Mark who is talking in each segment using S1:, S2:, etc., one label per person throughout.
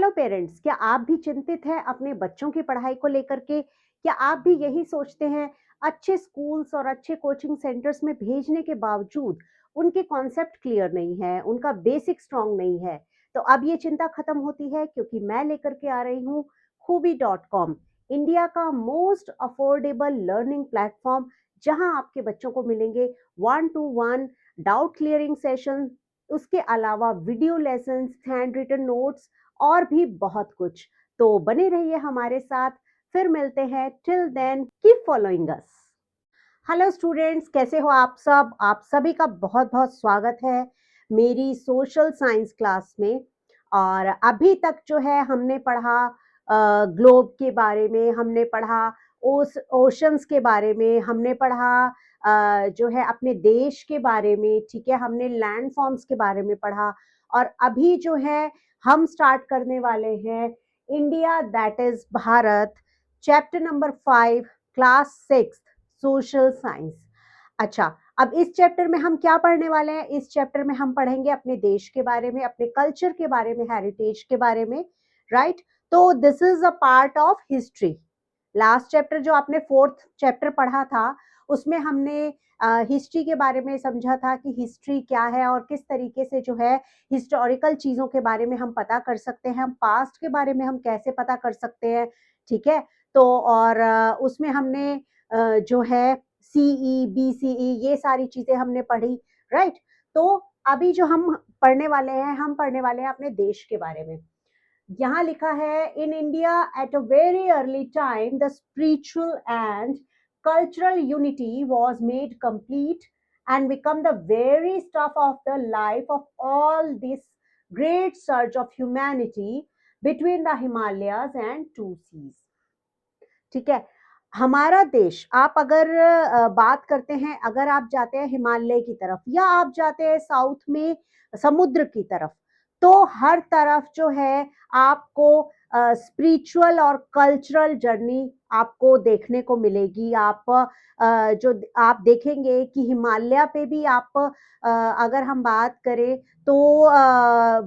S1: Hello parents, क्या आप भी चिंतित हैं अपने बच्चों की पढ़ाई को लेकर के? क्या आप भी यही सोचते हैं अच्छे स्कूल्स और अच्छे कोचिंग सेंटर्स में भेजने के बावजूद उनके कॉन्सेप्ट क्लियर नहीं है, उनका बेसिक स्ट्रांग नहीं है? तो अब ये चिंता खत्म होती है क्योंकि मैं लेकर के आ रही हूँ खूबी डॉट कॉम, इंडिया का मोस्ट अफोर्डेबल लर्निंग प्लेटफॉर्म, जहां आपके बच्चों को मिलेंगे 1-to-1 डाउट क्लियरिंग सेशन, उसके अलावा video lessons, hand written notes और भी बहुत कुछ। तो बने रहिए हमारे साथ, फिर मिलते हैं। Till then keep following us. Hello students, कैसे हो आप सब? आप सभी का बहुत बहुत स्वागत है मेरी सोशल साइंस क्लास में। और अभी तक जो है हमने पढ़ा ग्लोब के बारे में, हमने पढ़ा ओशंस के बारे में, हमने पढ़ा जो है अपने देश के बारे में, ठीक है, हमने लैंड फॉर्म्स के बारे में पढ़ा। और अभी जो है हम स्टार्ट करने वाले हैं India that is Bharat, chapter number 5, class 6, social science. अच्छा, अब इस चैप्टर में हम क्या पढ़ने वाले हैं? इस चैप्टर में हम पढ़ेंगे अपने देश के बारे में, अपने कल्चर के बारे में, हेरिटेज के बारे में, राइट? तो this is a part of history. Last chapter जो आपने 4th चैप्टर पढ़ा था, उसमें हमने हिस्ट्री के बारे में समझा था कि हिस्ट्री क्या है और किस तरीके से जो है हिस्टोरिकल चीजों के बारे में हम पता कर सकते हैं, हम पास्ट के बारे में हम कैसे पता कर सकते हैं, ठीक है? तो और उसमें हमने जो है सीई, बीसीई, ये सारी चीजें हमने पढ़ी, राइट? तो अभी जो हम पढ़ने वाले हैं, हम पढ़ने वाले हैं अपने देश के बारे में। यहाँ लिखा है, in India at a very early time the spiritual and cultural unity was made complete and become the very stuff of the life of all this great surge of humanity between the Himalayas and two seas. ठीक है, हमारा देश, आप अगर बात करते हैं, अगर आप जाते हैं हिमालय की तरफ या आप जाते हैं साउथ में समुद्र की तरफ, तो हर तरफ जो है आपको स्पिरिचुअल और कल्चरल जर्नी आपको देखने को मिलेगी। आप जो आप देखेंगे कि हिमालय पे भी आप अगर हम बात करें तो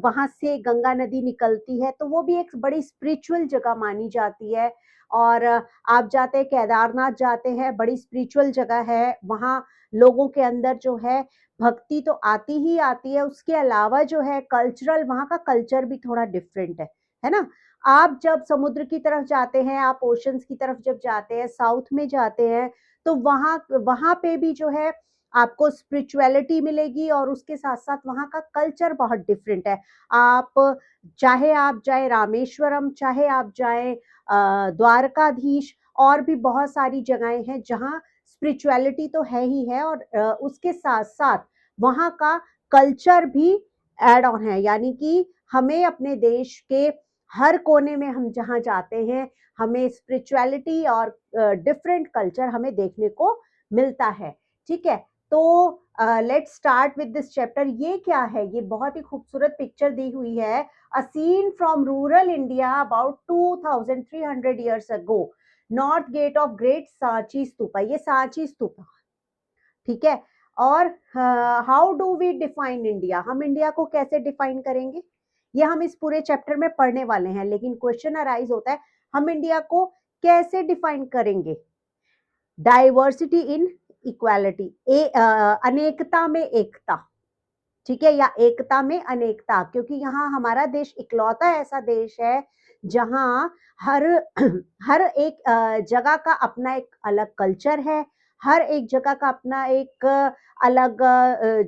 S1: वहां से गंगा नदी निकलती है, तो वो भी एक बड़ी स्पिरिचुअल जगह मानी जाती है। और आप जाते हैं केदारनाथ, जाते हैं, बड़ी स्पिरिचुअल जगह है, वहाँ लोगों के अंदर जो है भक्ति तो आती ही आती है, उसके अलावा जो है कल्चरल, वहाँ का कल्चर भी थोड़ा डिफरेंट है ना? आप जब समुद्र की तरफ जाते हैं, आप ओशंस की तरफ जब जाते हैं, साउथ में जाते हैं, तो वहाँ वहाँ पे भी जो है आपको स्पिरिचुअलिटी मिलेगी और उसके साथ साथ वहाँ का कल्चर बहुत डिफरेंट है। आप चाहे आप जाए रामेश्वरम, चाहे आप जाए द्वारकाधीश, और भी बहुत सारी जगहें हैं जहाँ स्पिरिचुअलिटी तो है ही है, और उसके साथ साथ वहाँ का कल्चर भी एड ऑन है। यानी कि हमें अपने देश के हर कोने में हम जहाँ जाते हैं, हमें स्पिरिचुअलिटी और डिफरेंट कल्चर हमें देखने को मिलता है, ठीक है? तो let's start with this chapter. ये क्या है? ये बहुत ही खूबसूरत पिक्चर दी हुई है, a scene from rural India about 2300 years ago, north gate of great Sanchi stupa. ये सांची स्तूपा, ठीक है? और how do we define India? हम इंडिया को कैसे डिफाइन करेंगे, ये हम इस पूरे चैप्टर में पढ़ने वाले हैं। लेकिन क्वेश्चन अराइज होता है, हम इंडिया को कैसे डिफाइन करेंगे? डाइवर्सिटी इन इक्वालिटी, अनेकता में एकता, ठीक है, या एकता में अनेकता, क्योंकि यहाँ हमारा देश इकलौता ऐसा देश है जहाँ हर हर एक जगह का अपना एक अलग कल्चर है, हर एक जगह का अपना एक अलग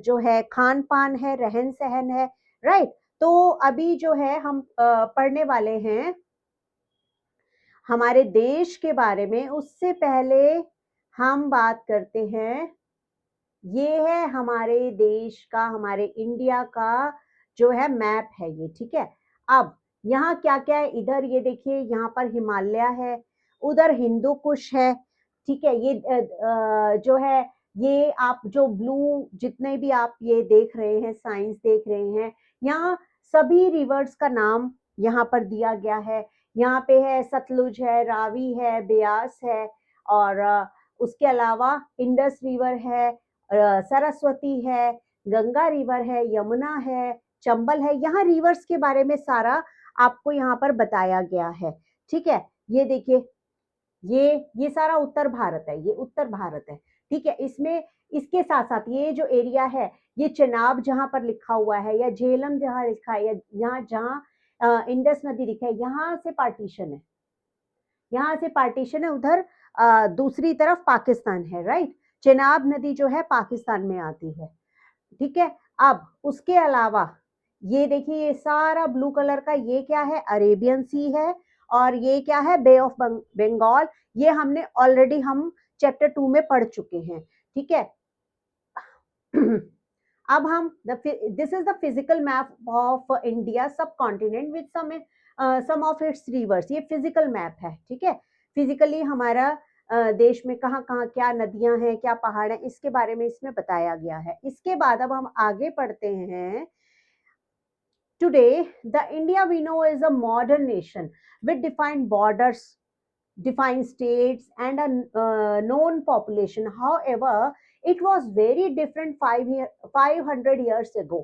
S1: जो है खान पान है, रहन सहन है, राइट? तो अभी जो है हम पढ़ने वाले हैं हमारे देश के बारे में। उससे पहले हम बात करते हैं, ये है हमारे देश का, हमारे इंडिया का जो है मैप है ये, ठीक है? अब यहाँ क्या क्या है, इधर ये देखिए, यहाँ पर हिमालय है, उधर हिंदू कुश है, ठीक है? ये जो है, ये आप जो ब्लू जितने भी आप ये देख रहे हैं, साइंस देख रहे हैं, यहाँ सभी रिवर्स का नाम यहाँ पर दिया गया है। यहाँ पे है सतलुज है, रावी है, ब्यास है, और उसके अलावा इंडस रिवर है, सरस्वती है, गंगा रिवर है, यमुना है, चंबल है। यहाँ रिवर्स के बारे में सारा आपको यहाँ पर बताया गया है। ठीक है, ये देखिए, ये सारा उत्तर भारत है, ये उत्तर भारत है। ठीक है, इसमें इसके साथ साथ ये जो एरिया है, ये चेनाब जहां पर लिखा हुआ है या झेलम जहां लिखा है या यहाँ जहां इंडस नदी लिखा है, यहाँ से पार्टीशन है, यहाँ से पार्टीशन है। उधर दूसरी तरफ पाकिस्तान है, राइट। चेनाब नदी जो है पाकिस्तान में आती है। ठीक है, अब उसके अलावा ये देखिए, ये सारा ब्लू कलर का ये क्या है, अरेबियन सी है, और ये क्या है, बे ऑफ बंगाल। ये हमने ऑलरेडी हम चैप्टर 2 में पढ़ चुके हैं। ठीक है, अब हम this is the physical map of India subcontinent with some of its rivers. ये फिजिकल मैप है। ठीक है, फिजिकली हमारा देश में कहाँ कहाँ क्या नदियां हैं, क्या पहाड़ हैं, इसके बारे में इसमें बताया गया है। इसके बाद अब हम आगे पढ़ते हैं। Today, the India we know is a modern nation with defined borders, defined states, and a known population. However, it was very different 500 years ago.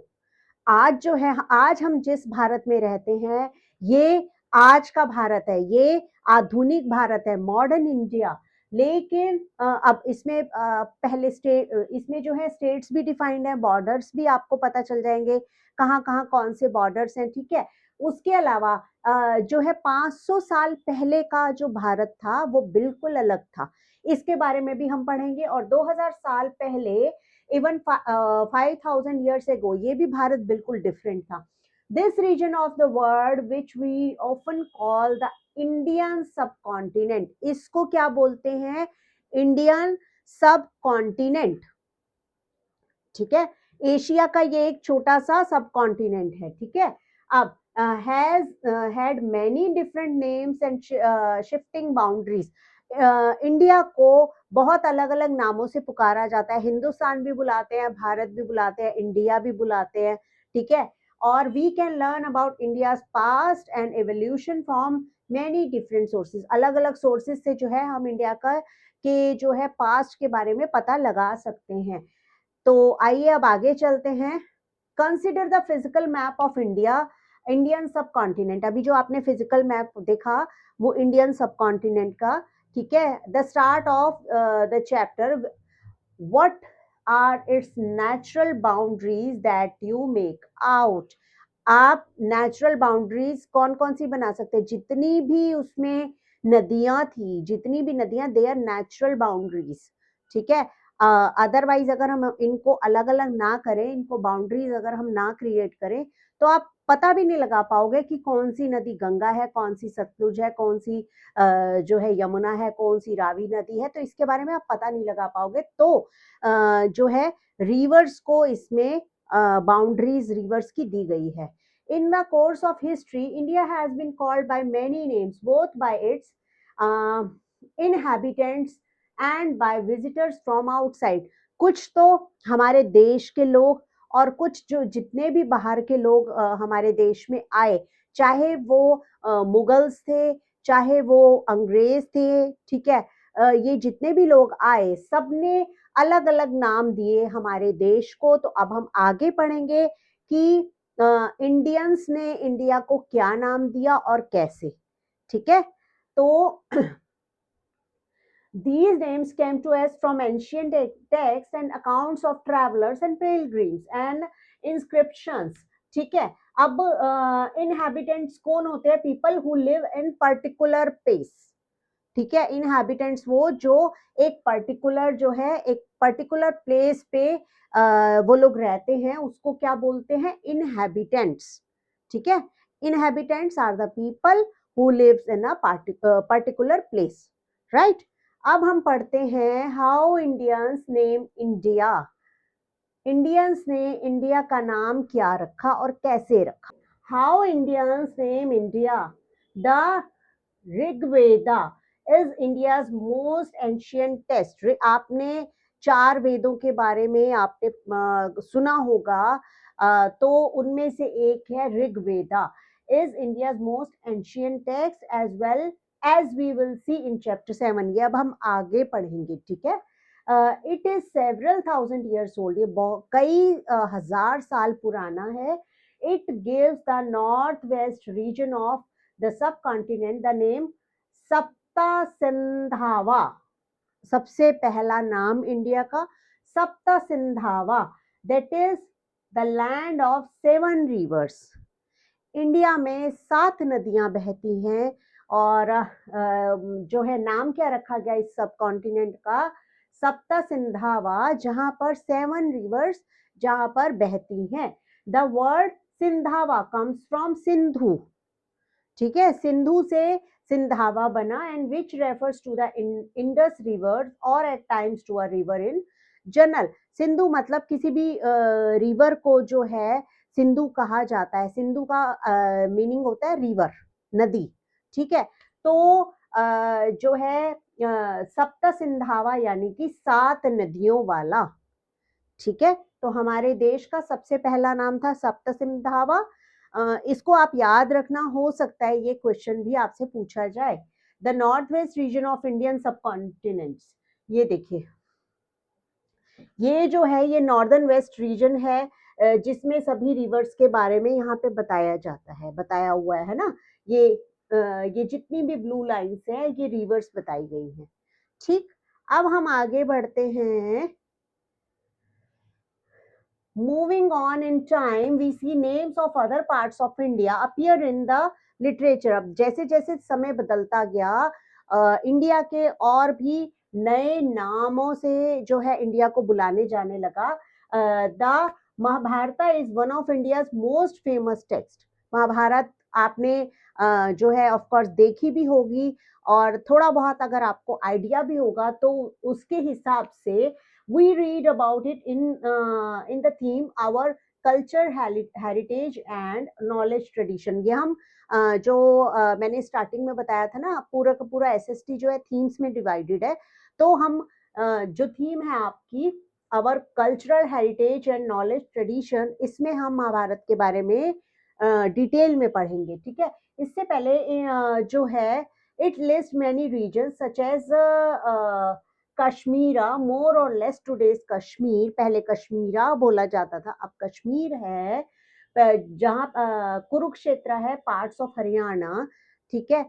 S1: आज जो है, आज हम जिस भारत में रहते हैं, ये आज का भारत है, ये आधुनिक भारत है, मॉडर्न इंडिया। लेकिन अब इसमें पहले स्टेट, इसमें जो है स्टेट्स भी डिफाइंड है, बॉर्डर्स भी आपको पता चल जाएंगे, कहाँ कहाँ कौन से बॉर्डर्स हैं। ठीक है, उसके अलावा जो है 500 साल पहले का जो भारत था वो बिल्कुल अलग था, इसके बारे में भी हम पढ़ेंगे। और 2000 साल पहले, इवन 5000 years ago, ये भी भारत बिल्कुल डिफरेंट था। This region of the world which we often call the Indian subcontinent, इसको क्या बोलते हैं, इंडियन सब कॉन्टिनेंट। ठीक है, एशिया का ये एक छोटा सा सब कॉन्टिनेंट है। ठीक है, अब has had many different names and shifting boundaries. India को बहुत अलग अलग नामों से पुकारा जाता है। हिंदुस्तान भी बुलाते हैं, भारत भी बुलाते हैं, इंडिया भी बुलाते हैं। ठीक है, और we can learn about India past and evolution from many different sources. अलग अलग सोर्सेज से जो है हम इंडिया का के जो है पास्ट के बारे में पता लगा सकते हैं। तो आइए अब आगे चलते हैं। Consider the physical map of India, Indian सब कॉन्टिनेंट। अभी जो आपने फिजिकल मैप देखा वो इंडियन सब कॉन्टिनेंट का। ठीक है, the start of the chapter, what are its natural boundaries that you make out. आप नेचुरल बाउंड्रीज कौन कौन सी बना सकते हैं, जितनी भी उसमें नदियां थी, जितनी भी नदियां, दे आर नेचुरल बाउंड्रीज। ठीक है, अदरवाइज अगर हम इनको अलग अलग ना करें, इनको बाउंड्रीज अगर हम ना क्रिएट करें, तो आप पता भी नहीं लगा पाओगे कि कौन सी नदी गंगा है, कौन सी सतलुज है, कौन सी जो है यमुना है, कौन सी रावी नदी है। तो इसके बारे में आप पता नहीं लगा पाओगे। तो जो है रिवर्स को इसमें बाउंड्रीज रिवर्स की दी गई है। In the course of history, India has been called by many names, both by its inhabitants and by visitors from outside. कुछ तो हमारे देश के लोग और कुछ जो जितने भी बाहर के लोग हमारे देश में आए, चाहे वो मुगल्स थे, चाहे वो अंग्रेज थे। ठीक है, ये जितने भी लोग आए, सबने अलग अलग नाम दिए हमारे देश को। तो अब हम आगे पढ़ेंगे कि इंडियंस ने इंडिया को क्या नाम दिया और कैसे। ठीक है, तो these names came to us from ancient texts and accounts of travelers and pilgrims and inscriptions. ठीक है, अब inhabitants कौन होते हैं, people who live in particular place। ठीक है, इनहैबिटेंट्स वो जो एक पर्टिकुलर जो है एक पर्टिकुलर प्लेस पे वो लोग रहते हैं, उसको क्या बोलते हैं, इनहैबिटेंट्स। ठीक है, inhabitants are the people who lives in a particular place, right. अब हम पढ़ते हैं how Indians name India. Indians ने इंडिया का नाम क्या रखा और कैसे रखा। How Indians name India, the Rigveda is India's most ancient text. आपने 4 वेदों के बारे में आपने सुना होगा, तो उनमें से एक है Rigveda, is India's most ancient text as well as we will see in chapter 7। ये अब हम आगे पढ़ेंगे। ठीक है, it is several thousand years old, ये कई हजार साल पुराना है। It gives the northwest region of the subcontinent the name सप्ता सिंधावा. सबसे पहला नाम इंडिया का सप्ता सिंधावा, that is the land of 7 rivers. India में 7 नदियां बहती हैं और जो है नाम क्या रखा गया इस सब कॉन्टिनेंट का, सप्ता सिंधावा, जहां पर 7 रिवर्स जहां पर बहती हैं. The word Sindhava comes from Sindhu. ठीक है, सिंधु से सिंधावा बना and which refers to the Indus river और at times to a river in general. Sindhu मतलब किसी भी रिवर को जो है सिंधु कहा जाता है. सिंधु का मीनिंग होता है रिवर, नदी. ठीक है, तो जो है सप्त सिंधावा यानी कि 7 नदियों वाला. ठीक है, तो हमारे देश का सबसे पहला नाम था सप्त सिंधावा. इसको आप याद रखना, हो सकता है ये क्वेश्चन भी आपसे पूछा जाए. The north west region of Indian सब कॉन्टिनेंट्स, ये देखिए, ये जो है ये नॉर्दर्न वेस्ट रीजन है जिसमें सभी रिवर्स के बारे में यहाँ पे बताया जाता है, बताया हुआ है ना. ये जितनी भी ब्लू लाइंस है ये रिवर्स बताई गई हैं. ठीक, अब हम आगे बढ़ते हैं. Moving on in time, we see names of other parts of India appear in the literature. अब जैसे जैसे समय बदलता गया इंडिया के और भी नए नामों से जो है इंडिया को बुलाने जाने लगा. The Mahabharata is one of India's most famous text. Mahabharata आपने जो है ऑफ कोर्स देखी भी होगी और थोड़ा बहुत अगर आपको आइडिया भी होगा तो उसके हिसाब से we read about it in the theme our culture, heritage and knowledge tradition. ये हम जो मैंने स्टार्टिंग में बताया था ना, पूरा का पूरा एसएसटी जो है थीम्स में डिवाइडेड है. तो हम जो थीम है आपकी our cultural heritage and knowledge tradition, इसमें हम महाभारत के बारे में डिटेल में पढ़ेंगे. ठीक है, इससे पहले जो है it lists many regions such as Kashmira, मोर और लेस टुडेज कश्मीर. पहले कश्मीरा बोला जाता था, अब कश्मीर है. जहाँ कुरुक्षेत्र है, पार्ट्स ऑफ हरियाणा. ठीक है,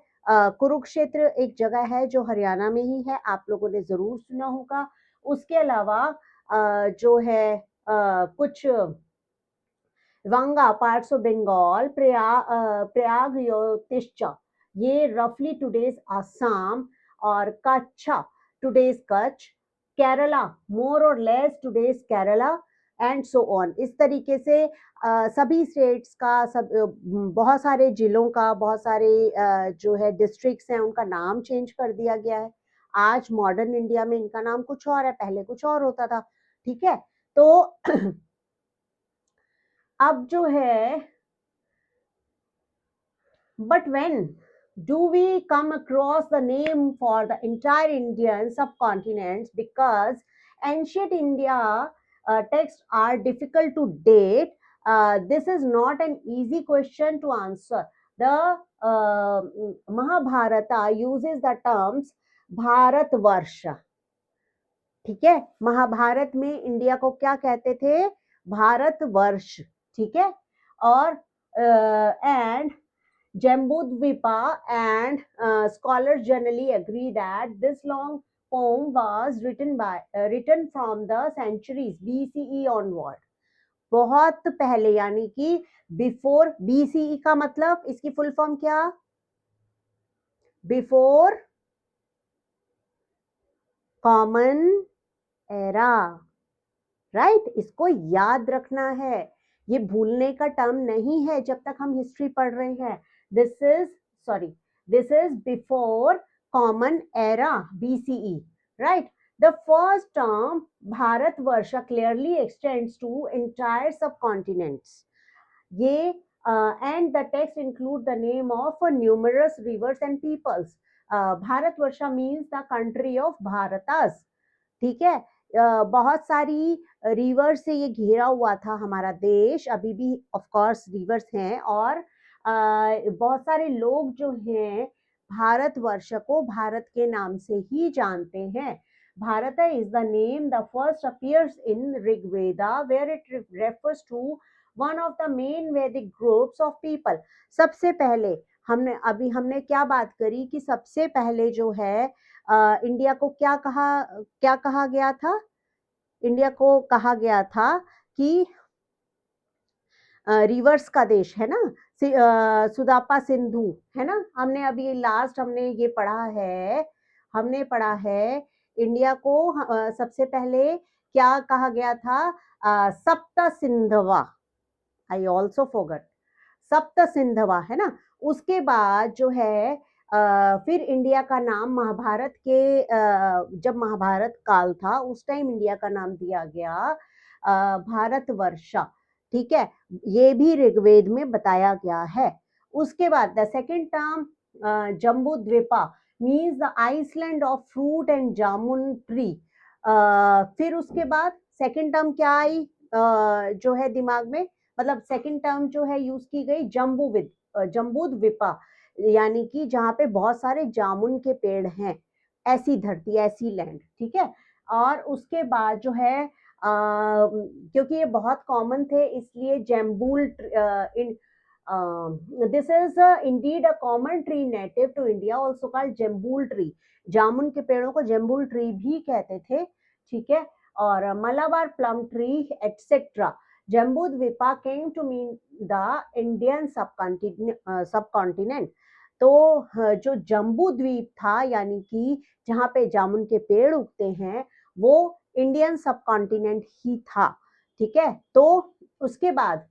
S1: कुरुक्षेत्र एक जगह है जो हरियाणा में ही है, आप लोगों ने जरूर सुना होगा. उसके अलावा जो है कुछ वंगा, पार्ट्स ऑफ बंगाल, प्रयाग योतिश्चा, ये रफली टुडेज आसाम, और कच्छा today's Kutch, Kerala, more or less today's Kerala, and so on. इस तरीके से सभी स्टेट्स का बहुत सारे जिलों का, बहुत सारे जो है डिस्ट्रिक्ट्स हैं उनका नाम चेंज कर दिया गया है. आज मॉडर्न इंडिया में इनका नाम कुछ और है, पहले कुछ और होता था. ठीक है, तो अब जो है, but when do we come across the name for the entire Indian subcontinents, because ancient India texts are difficult to date. This is not an easy question to answer. The Mahabharata uses the terms Bharatvarsha. ठीक है, महाभारत में India को क्या कहते थे? भारतवर्ष. ठीक है, और and Jambudvipa and scholars generally agree that this long poem was written from the centuries BCE onward. बहुत पहले, यानी कि बिफोर BCE का मतलब इसकी फुल फॉर्म क्या? Before common era. राइट, इसको याद रखना है, ये भूलने का टर्म नहीं है जब तक हम हिस्ट्री पढ़ रहे हैं. This is before common era, BCE, right? The first term Bharatvarsha clearly extends to entire subcontinents. ये and the text include the name of numerous rivers and peoples. Bharatvarsha means the country of Bharatas. ठीक है, बहुत सारी river से ये घिरा हुआ था हमारा देश. अभी भी ऑफ कोर्स रिवर्स हैं और बहुत सारे लोग जो हैं भारतवर्ष को भारत के नाम से ही जानते हैं. Bharata is the name that first appears in Rig Veda, where it refers to one of the main वैदिक ग्रुप्स ऑफ पीपल। सबसे पहले हमने क्या बात करी कि सबसे पहले जो है इंडिया को क्या कहा गया था? इंडिया को कहा गया था कि रिवर्स का देश है ना, सुदापा सिंधु, है ना। हमने ये पढ़ा है इंडिया को सबसे पहले क्या कहा गया था? सप्त सिंधवा। आई ऑल्सो फॉरगॉट, सप्त सिंधवा, है ना। उसके बाद जो है फिर इंडिया का नाम जब महाभारत काल था उस टाइम इंडिया का नाम दिया गया भारतवर्षा, ठीक है। ये भी ऋग्वेद में बताया गया है। उसके बाद the second term Jambu Dvipa means the island of fruit and jamun tree. फिर उसके बाद सेकेंड टर्म क्या आई जो है दिमाग में, मतलब सेकंड टर्म जो है यूज की गई जम्बू द्वीपा, यानी कि जहाँ पे बहुत सारे जामुन के पेड़ हैं, ऐसी धरती, ऐसी लैंड, ठीक है। और उसके बाद जो है क्योंकि ये बहुत कॉमन थे इसलिए jambul in this is indeed a common tree native to India also called jambul tree. जामुन के पेड़ों को जैम्बूल ट्री भी कहते थे, ठीक है। और Malabar plum tree etcetera. Jambu Dvipa came to mean the Indian subcontinent। तो जो जम्बू द्वीप था यानी कि जहाँ पे जामुन के पेड़ उगते हैं वो इंडियन सब कॉन्टिनेंट ही था, ठीक है। तो उसके बाद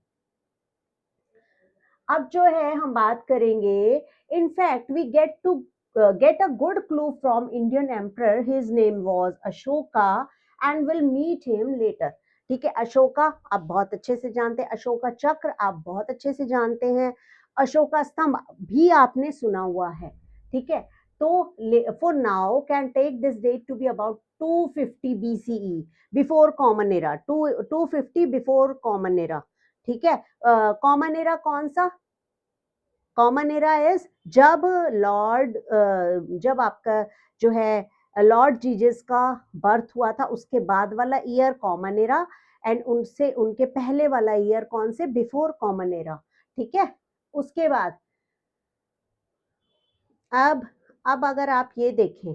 S1: अब जो है हम बात करेंगे, in fact we get a good clue from Indian emperor, his name was Ashoka and will meet him later, ठीक है। अशोका आप बहुत अच्छे से जानते हैं, अशोका चक्र आप बहुत अच्छे से जानते हैं, अशोका स्तंभ भी आपने सुना हुआ है, ठीक है। तो for now can take this date to be about 250 BCE, before common era, 250 before common era, ठीक है। कॉमन एरा कौन सा? कॉमन एरा इज जब आपका जो है लॉर्ड जीजस का बर्थ हुआ था उसके बाद वाला ईयर कॉमन एरा, एंड उनसे उनके पहले वाला ईयर कौन से? बिफोर कॉमन एरा, ठीक है। उसके बाद अब अगर आप ये देखें,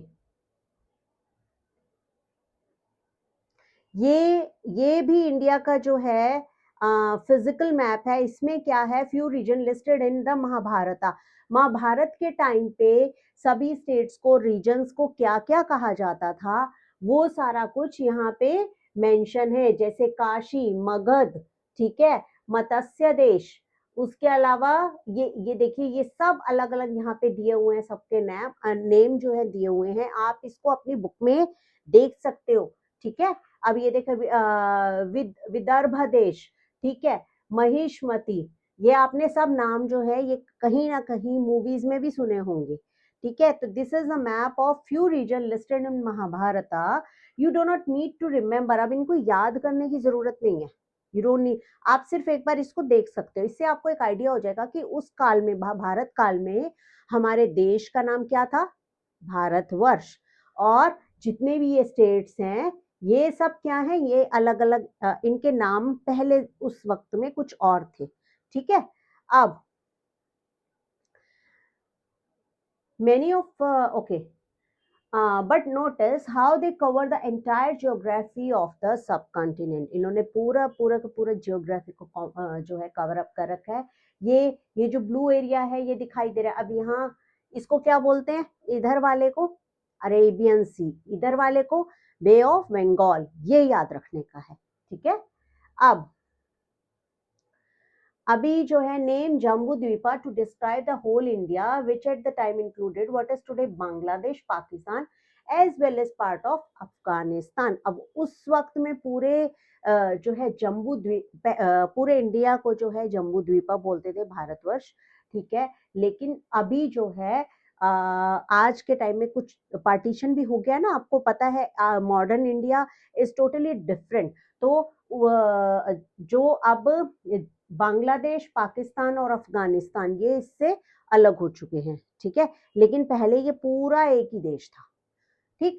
S1: ये भी इंडिया का जो है फिजिकल मैप है, इसमें क्या है? Few region listed in the Mahabharata. Mahabharat के टाइम पे सभी स्टेट्स को, रीजन्स को क्या क्या कहा जाता था वो सारा कुछ यहाँ पे मेंशन है, जैसे काशी, मगध, ठीक है, मत्स्य देश। उसके अलावा ये देखिए ये सब अलग अलग यहाँ पे दिए हुए हैं, सबके नेम जो है दिए हुए हैं, आप इसको अपनी बुक में देख सकते हो, ठीक है। अब ये देखो विदर्भ देश, ठीक है, महिष्मति, ये आपने सब नाम जो है ये कहीं ना कहीं मूवीज में भी सुने होंगे, ठीक है। तो this is a map of few region listed in Mahabharata. You do not need to remember, अब इनको याद करने की जरूरत नहीं है, यू डोंट नीड, आप सिर्फ एक बार इसको देख सकते हो, इससे आपको एक आइडिया हो जाएगा कि उस काल में, महाभारत काल में हमारे देश का नाम क्या था? भारतवर्ष। और जितने भी ये स्टेट्स हैं ये सब क्या है? ये अलग अलग इनके नाम पहले उस वक्त में कुछ और थे, ठीक है। अब many of okay but notice how they cover the entire geography of the subcontinent। इन्होंने पूरा पूरा का पूरा जियोग्राफी को जो है कवर अप कर रखा है। ये जो ब्लू एरिया है ये दिखाई दे रहा है, अब यहाँ इसको क्या बोलते हैं? इधर वाले को अरेबियन सी, इधर वाले को बे ऑफ बंगाल, ये याद रखने का है, ठीक है। अब अभी जो है name Jambu Dvipa to describe the whole India which at the time included what is today Bangladesh, Pakistan as well as part of Afghanistan. अब उस वक्त में पूरे जो है जम्बू द्वीप, पूरे इंडिया को जो है जम्बू द्वीपा बोलते थे, भारतवर्ष, ठीक है। लेकिन अभी जो है आज के टाइम में कुछ पार्टीशन भी हो गया ना, आपको पता है modern India is totally different. तो जो अब बांग्लादेश, पाकिस्तान और अफगानिस्तान ये इससे अलग हो चुके हैं, ठीक है। लेकिन पहले ये पूरा एक ही देश था, ठीक।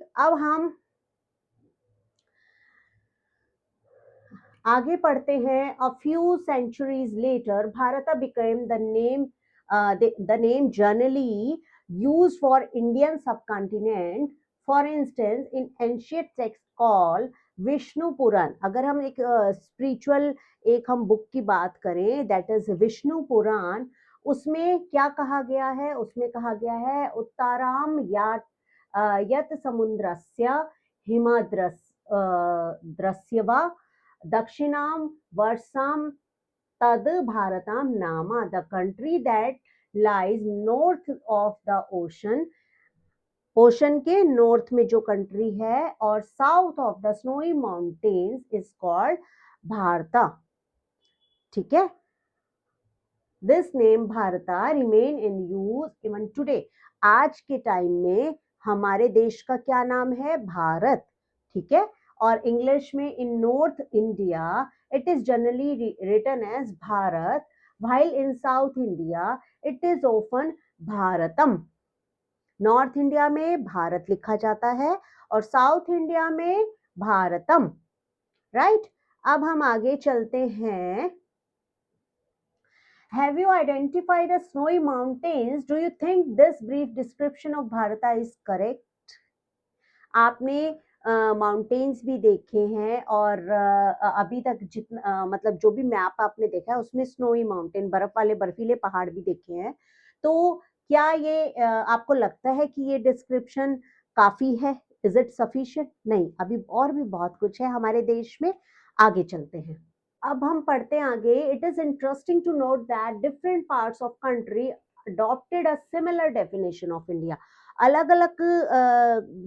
S1: आगे पढ़ते हैं। A few centuries later Bharat became the name generally used for Indian subcontinent. For instance in ancient text call Vishnu Purana. अगर हम एक स्पिरिचुअल एक हम बुक की बात करें, दैट इज विष्णु पुराण, उसमें क्या कहा गया है? उसमें कहा गया है उत्तराम यत समुद्रस्य हिमद्रस्य वा दक्षिणाम वर्षाम तद भारताम नामा। The country that lies north of the ocean, ocean के नॉर्थ में जो कंट्री है, और south of the snowy mountains is called भारता। ठीक है, दिस नेम भारता remain in use even today. आज के टाइम में हमारे देश का क्या नाम है? भारत। ठीक है, और इंग्लिश में in North India it is generally written as Bharat, while in South India it is often Bharatam. North India में भारत लिखा जाता है और साउथ इंडिया में भारतम। राइट, अब हम आगे चलते हैं। Have you identified the snowy mountains? Do you think this brief description of Bharata is correct? आपने माउंटेन्स भी देखे हैं और अभी तक जितना मतलब जो भी मैप आपने देखा है उसमें स्नोई माउंटेन, बर्फ वाले बर्फीले पहाड़ भी देखे हैं। तो क्या ये आपको लगता है कि ये डिस्क्रिप्शन काफी है? Is it sufficient? नहीं, अभी और भी बहुत कुछ है हमारे देश में। आगे चलते हैं। अब हम पढ़ते हैं आगे। It is interesting to note that different parts of country adopted a similar definition of India. अलग अलग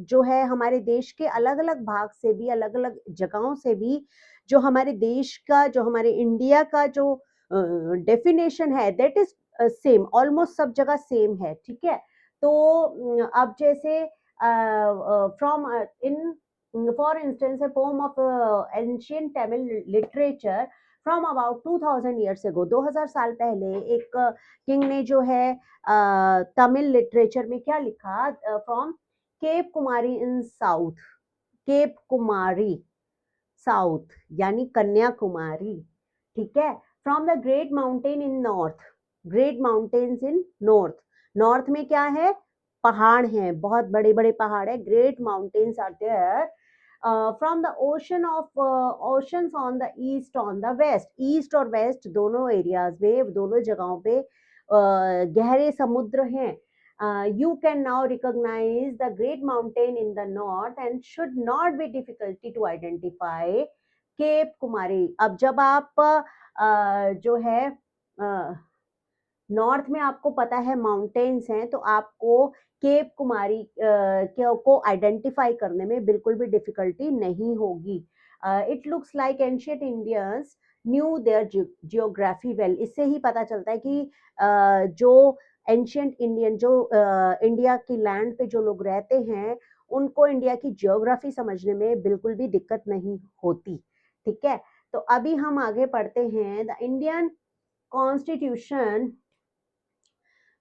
S1: जो है हमारे देश के अलग अलग भाग से भी, अलग अलग जगहों से भी जो हमारे देश का, जो हमारे इंडिया का जो डेफिनेशन है, दैट इज सेम, ऑलमोस्ट सब जगह सेम है। ठीक है, तो अब जैसे from in for instance, a poem of ancient Tamil literature from about 2000 years ago, 2000 साल पहले एक किंग ने जो है तमिल लिटरेचर में क्या लिखा? From Cape Kumari in south, Cape Kumari south यानी कन्याकुमारी। ठीक है, from the great mountain in north, great mountains in north, north में क्या है? पहाड़ हैं, बहुत बड़े बड़े पहाड़ है, great mountains are there. From the ocean of oceans on the east, on the west, east और वेस्ट दोनों एरियाज में, दोनों जगहों पे गहरे समुद्र हैं। You can now recognize the great mountain in the north and should not be difficulty to identify Cape Kumari. अब जब आप जो है नॉर्थ में आपको पता है माउंटेन्स हैं, तो आपको केप कुमारी को आइडेंटिफाई करने में बिल्कुल भी डिफिकल्टी नहीं होगी। It looks like ancient Indians knew their geography well. इससे ही पता चलता है कि जो एंशियंट इंडियन, जो इंडिया की लैंड पे जो लोग रहते हैं, उनको इंडिया की जियोग्राफी समझने में बिल्कुल भी दिक्कत नहीं होती। ठीक है, तो अभी हम आगे पढ़ते हैं। The Indian constitution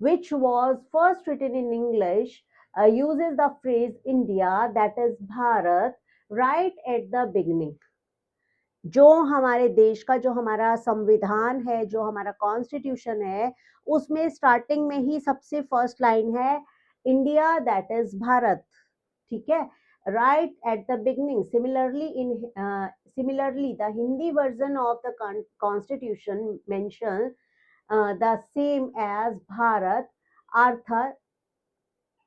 S1: which was first written in English uses the phrase India, that is Bharat, right at the beginning. जो हमारे देश का, जो हमारा संविधान है, जो हमारा कॉन्स्टिट्यूशन है, उसमें स्टार्टिंग में ही सबसे फर्स्ट लाइन है इंडिया, दैट इज भारत। ठीक है, right at the beginning. Similarly, the Hindi version of the Constitution mentions the same as Bharat, earth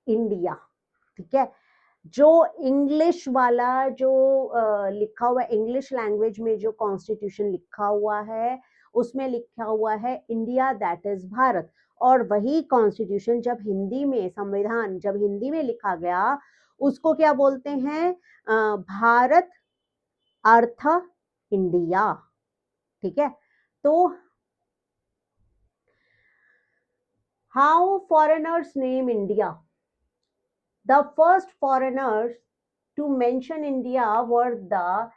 S1: India. ठीक है, जो इंग्लिश वाला जो लिखा हुआ है, इंग्लिश लैंग्वेज में जो कॉन्स्टिट्यूशन लिखा हुआ है, उसमें लिखा हुआ है इंडिया, दैट इज भारत। और वही कॉन्स्टिट्यूशन जब हिंदी में, संविधान जब हिंदी में लिखा गया, उसको क्या बोलते हैं? भारत अर्थ इंडिया। ठीक है, तो how foreigners name India? The first foreigners to mention India were the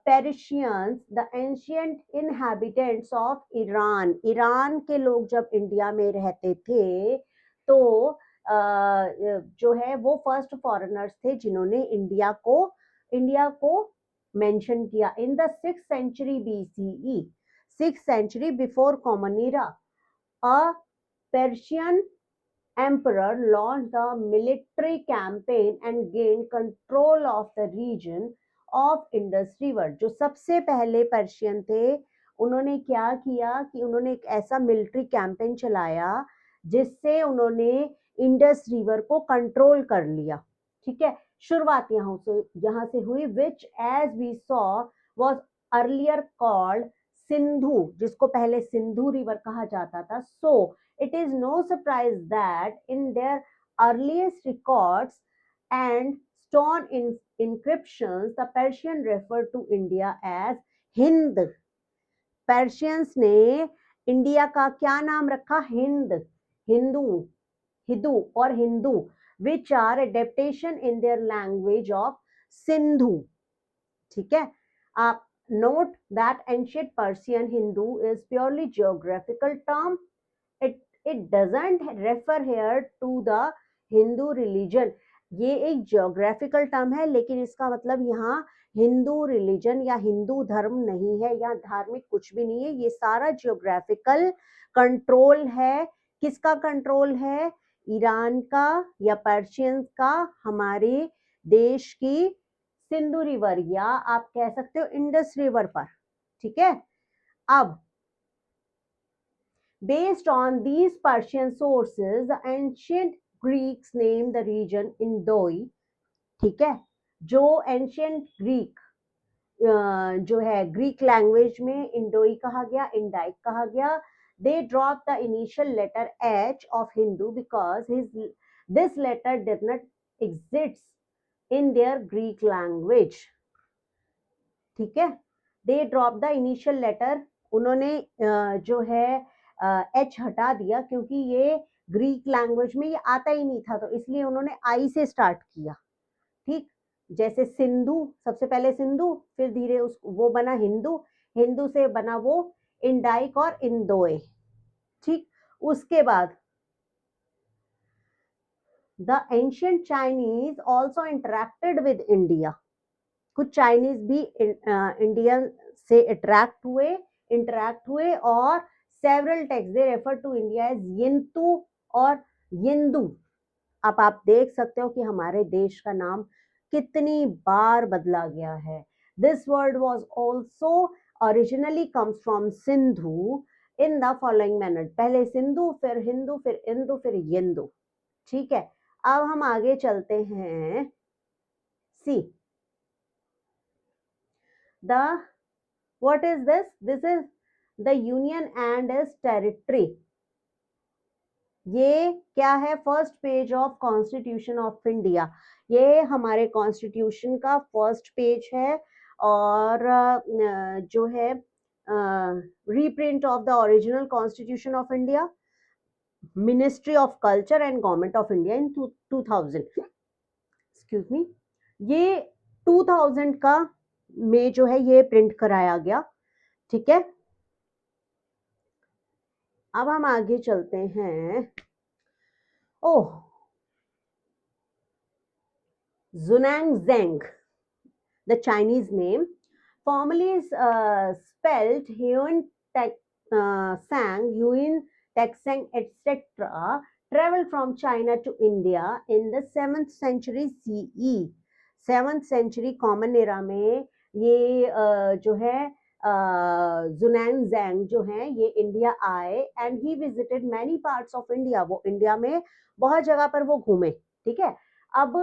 S1: Persians, the ancient inhabitants of Iran. Iran के लोग जब इंडिया में रहते थे, तो जो है वो फर्स्ट फॉरेनर्स थे जिन्होंने इंडिया को मेंशन किया in the 6th century BCE, 6th century before common era, a Persian emperor launched a military campaign and gained control of the region of Indus River। जो सबसे पहले पर्शियन थे, उन्होंने क्या किया कि उन्होंने एक ऐसा मिलिट्री कैंपेन चलाया जिससे उन्होंने इंडस रिवर को कंट्रोल कर लिया। ठीक है, शुरुआत यहाँ से हुई, which as we saw was earlier called Sindhu, जिसको पहले सिंधु रिवर कहा जाता था। So it is no surprise that in their earliest records and stone inscriptions the Persian referred to India as Hind। Persians ने इंडिया का क्या नाम रखा? हिंद, हिंदू, हिदू और Hindu, which are adaptation in their language of Sindhu. ठीक है, आप note that ancient Persian Hindu is purely geographical term, it doesn't refer here to the Hindu religion। ये एक geographical term है, लेकिन इसका मतलब यहाँ हिंदू रिलीजन या हिंदू धर्म नहीं है, या धार्मिक कुछ भी नहीं है, ये सारा जियोग्राफिकल कंट्रोल है। किसका कंट्रोल है? ईरान का या पर्शियंस का, हमारे देश की सिंधु रिवर या आप कह सकते हो इंडस रिवर पर। ठीक है, अब based on these Persian sources the ancient Greeks named the region Indoi। ठीक है, जो एंशियंट ग्रीक जो है ग्रीक लैंग्वेज में इंडोई कहा गया, इंडाइक कहा गया। they dropped the initial letter H of Hindu because this letter did not exist in their Greek language। ठीक है, they dropped the initial letter, उन्होंने जो है एच हटा दिया, क्योंकि ये ग्रीक लैंग्वेज में ये आता ही नहीं था, तो इसलिए उन्होंने आई से स्टार्ट किया। ठीक, जैसे सिंधु, सबसे पहले सिंधु, फिर धीरे वो बना हिंदू, हिंदू से बना वो इंडाइक और इंदोए। ठीक, उसके बाद the ancient Chinese also interacted with India. कुछ चाइनीज भी इंडिया से इंटरैक्ट हुए और several text they refer to India as Yintu और यिंदू। अब आप देख सकते हो कि हमारे देश का नाम कितनी बार बदला गया है। This word was also originally comes from Sindhu in the following manner, पहले सिंधु, फिर हिंदू, फिर इंदु, फिर यिंदु। ठीक है, अब हम आगे चलते हैं। सी the what is this? This is the union and its territory। ये क्या है? First page of constitution of India. ये हमारे कॉन्स्टिट्यूशन का फर्स्ट पेज है और जो है reprint of the original constitution of India, ministry of culture and government of India in 2000। Excuse me, ये 2000 का में जो है ये प्रिंट कराया गया। ठीक है, अब हम आगे चलते हैं। ओह, Zunangzheng, the Chinese name, formerly spelled Huan Sang, Yuan Texang, etc., traveled from China to India in the 7th century CE। 7th century common era में ये जो है जुनैंग जो हैं ये इंडिया आए and he visited many parts of India. वो India में बहुत जगह पर वो घूमे। ठीक है, अब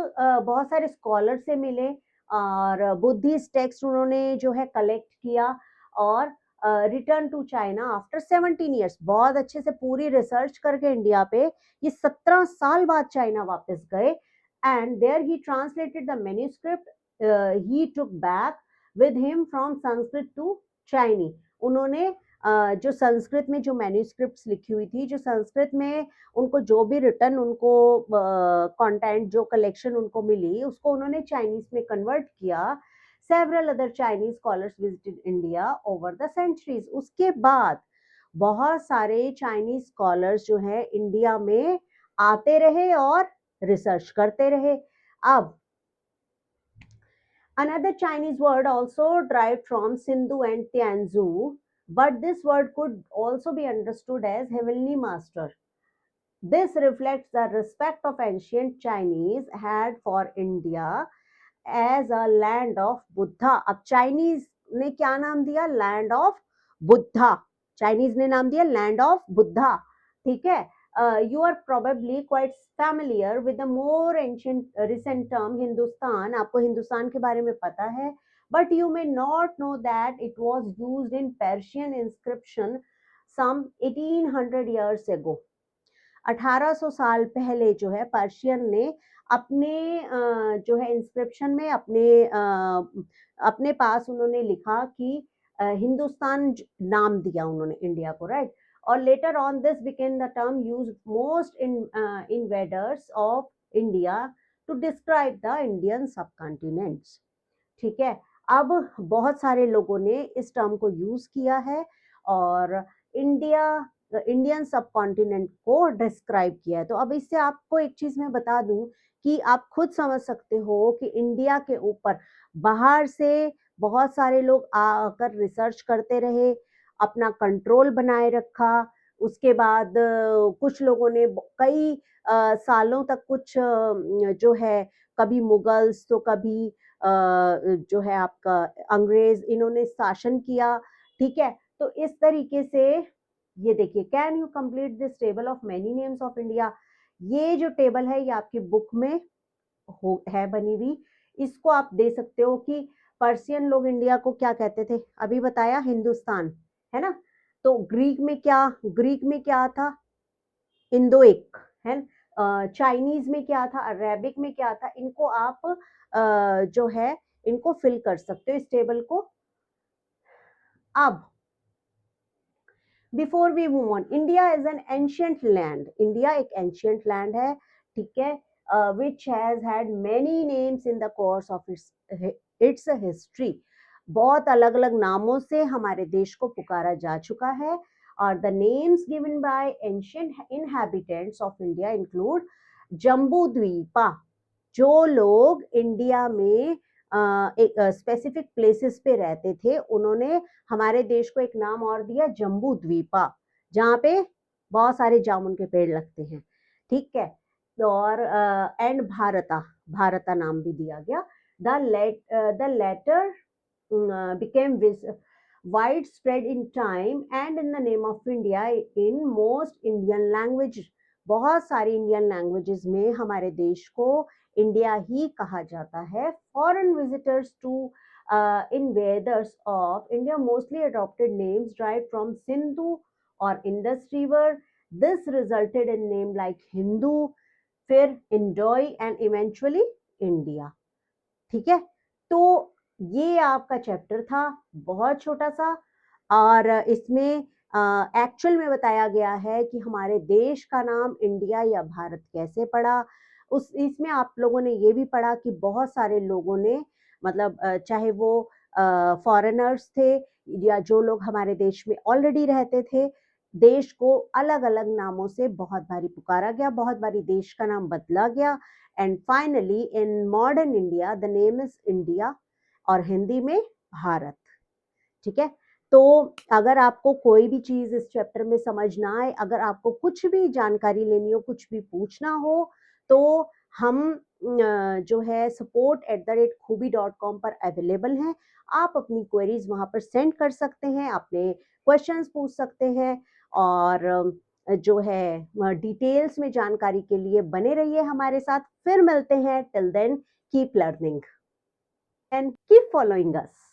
S1: बहुत सारे स्कॉलर से मिले और बुद्धिस्ट टेक्स्ट उन्होंने जो है कलेक्ट किया और return to China after 17 years. बहुत अच्छे से पूरी रिसर्च करके इंडिया पे ये 17 साल बाद चाइना वापस गए and there he translated the manuscript he took back with him from Sanskrit to Chinese. उन्होंने जो संस्कृत में जो मैन्युस्क्रिप्ट्स लिखी हुई थी, जो संस्कृत में उनको जो भी रिटर्न उनको कंटेंट जो कलेक्शन उनको मिली, उसको उन्होंने चाइनीज में कन्वर्ट किया। Several other Chinese scholars visited India over the centuries. उसके बाद बहुत सारे चाइनीज स्कॉलर्स जो है इंडिया में आते रहे और रिसर्च करते रहे। अब Another Chinese word also derived from Sindhu and Tianzu, but this word could also be understood as heavenly master. This reflects the respect of ancient Chinese had for India as a land of Buddha. अब Chinese ने क्या नाम दिया? Land of Buddha. Chinese ने नाम दिया land of Buddha. ठीक है. You are probably quite familiar with the more ancient recent term Hindustan. आपको हिंदुस्तान के बारे में पता है, but you may not know that it was used in Persian inscription some 1800 years ago. 1800 साल पहले जो है पर्शियन ने अपने जो है इंस्क्रिप्शन में अपने पास उन्होंने लिखा कि हिंदुस्तान नाम दिया उन्होंने इंडिया को, राइट. और later on this became the term used most invaders of India to describe the Indian subcontinents. ठीक है. अब बहुत सारे लोगों ने इस टर्म को यूज किया है और इंडियन सब कॉन्टिनेंट को डिस्क्राइब किया है. तो अब इससे आपको एक चीज मैं बता दूं कि आप खुद समझ सकते हो कि इंडिया के ऊपर बाहर से बहुत सारे लोग आकर रिसर्च करते रहे, अपना कंट्रोल बनाए रखा. उसके बाद कुछ लोगों ने कई सालों तक कुछ जो है कभी मुगल्स तो कभी जो है आपका अंग्रेज, इन्होंने शासन किया. ठीक है. तो इस तरीके से ये देखिए, can you complete this table of many names of India. ये जो टेबल है ये आपकी बुक में है बनी हुई. इसको आप दे सकते हो कि पर्शियन लोग इंडिया को क्या कहते थे. अभी बताया हिंदुस्तान, है ना. तो ग्रीक में क्या था? इंडोइक है. चाइनीज में क्या था? अरेबिक में क्या था? इनको आप जो है इनको फिल कर सकते हो इस टेबल को. अब before we move on, India is an ancient land. India एक एंशियंट लैंड है. ठीक है. which has had many names in the course of its history. बहुत अलग अलग नामों से हमारे देश को पुकारा जा चुका है. और the names given by ancient inhabitants of India include Jambu Dvipa. जो लोग इंडिया में एक स्पेसिफिक प्लेसेस पे रहते थे उन्होंने हमारे देश को एक नाम और दिया, जम्बू द्वीपा, जहाँ पे बहुत सारे जामुन के पेड़ लगते हैं. ठीक है. और एंड भारता नाम भी दिया गया. The latter became widespread in time and in the name of India in most Indian languages. बहुत सारी इंडियन लैंग्वेजेस में हमारे देश को इंडिया ही कहा जाता है. Foreign visitors to invaders of India mostly adopted names derived from Sindhu or Indus River. This resulted in names like Hindu, फिर इंडोई एंड इवेंचुअली इंडिया. ठीक है. तो ये आपका चैप्टर था, बहुत छोटा सा, और इसमें एक्चुअल में बताया गया है कि हमारे देश का नाम इंडिया या भारत कैसे पड़ा. इसमें आप लोगों ने ये भी पढ़ा कि बहुत सारे लोगों ने, मतलब चाहे वो फॉरेनर्स थे या जो लोग हमारे देश में ऑलरेडी रहते थे, देश को अलग अलग नामों से बहुत बारी पुकारा गया, बहुत बारी देश का नाम बदला गया. And finally in modern India the name is India और हिंदी में भारत. ठीक है. तो अगर आपको कोई भी चीज इस चैप्टर में समझ ना आए, अगर आपको कुछ भी जानकारी लेनी हो, कुछ भी पूछना हो, तो हम जो है support@खूबी.com पर अवेलेबल हैं. आप अपनी क्वेरीज वहां पर सेंड कर सकते हैं, अपने क्वेश्चंस पूछ सकते हैं, और जो है डिटेल्स में जानकारी के लिए बने रहिए हमारे साथ. फिर मिलते हैं. Till then keep learning and keep following us.